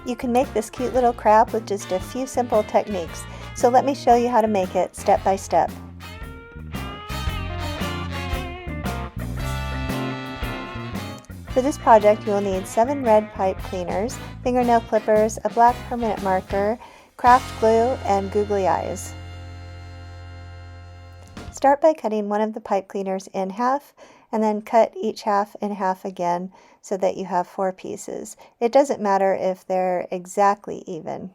You can make this cute little crab with just a few simple techniques, so let me show you how to make it step by step. For this project, you will need 7 red pipe cleaners, fingernail clippers, a black permanent marker, craft glue, and googly eyes. Start by cutting one of the pipe cleaners in half, and then cut each half in half again so that you have 4 pieces. It doesn't matter if they're exactly even.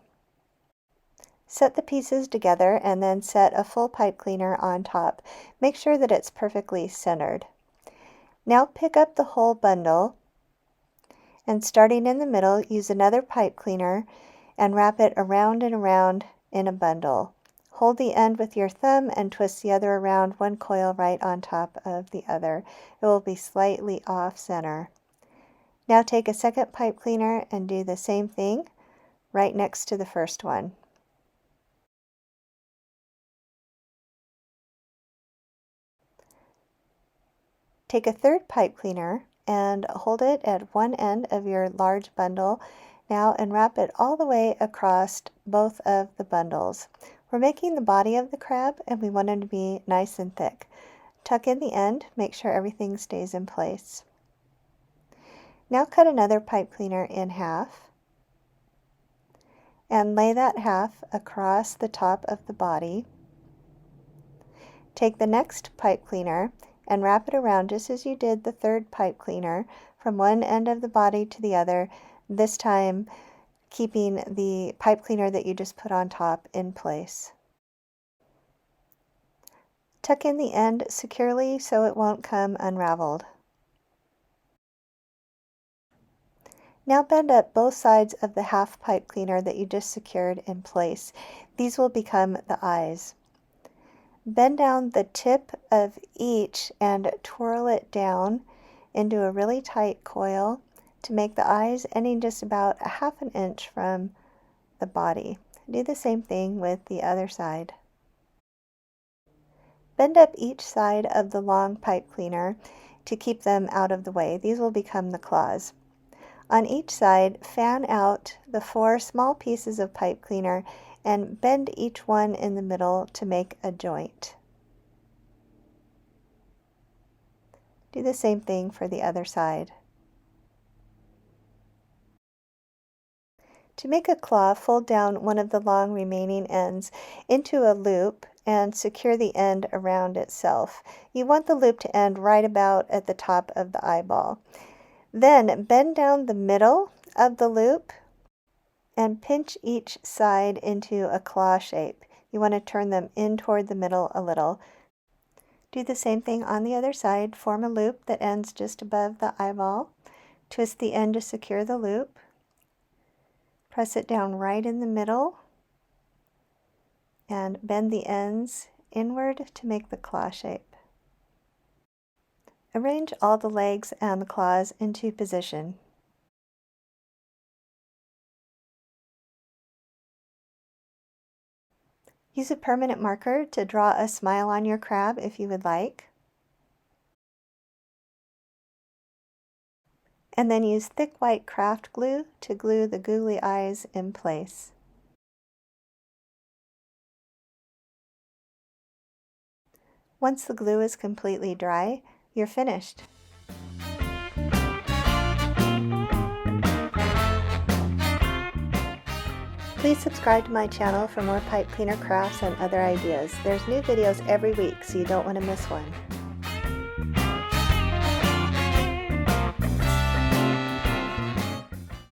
Set the pieces together and then set a full pipe cleaner on top. Make sure that it's perfectly centered. Now pick up the whole bundle and starting in the middle, use another pipe cleaner and wrap it around and around in a bundle. Hold the end with your thumb and twist the other around, one coil right on top of the other. It will be slightly off center. Now take a second pipe cleaner and do the same thing right next to the first one. Take a third pipe cleaner and hold it at one end of your large bundle now and wrap it all the way across both of the bundles. We're making the body of the crab and we want it to be nice and thick. Tuck in the end, make sure everything stays in place. Now cut another pipe cleaner in half and lay that half across the top of the body. Take the next pipe cleaner and wrap it around just as you did the third pipe cleaner from one end of the body to the other, this time keeping the pipe cleaner that you just put on top in place. Tuck in the end securely so it won't come unraveled. Now bend up both sides of the half pipe cleaner that you just secured in place. These will become the eyes. Bend down the tip of each and twirl it down into a really tight coil to make the eyes ending just about a half an inch from the body. Do the same thing with the other side. Bend up each side of the long pipe cleaner to keep them out of the way. These will become the claws. On each side, fan out the 4 small pieces of pipe cleaner and bend each one in the middle to make a joint. Do the same thing for the other side. To make a claw, fold down one of the long remaining ends into a loop and secure the end around itself. You want the loop to end right about at the top of the eyeball. Then bend down the middle of the loop and pinch each side into a claw shape. You want to turn them in toward the middle a little. Do the same thing on the other side. Form a loop that ends just above the eyeball. Twist the end to secure the loop. Press it down right in the middle and bend the ends inward to make the claw shape. Arrange all the legs and the claws into position. Use a permanent marker to draw a smile on your crab if you would like. And then use thick white craft glue to glue the googly eyes in place. Once the glue is completely dry, you're finished. Please subscribe to my channel for more pipe cleaner crafts and other ideas. There's new videos every week, so you don't want to miss one.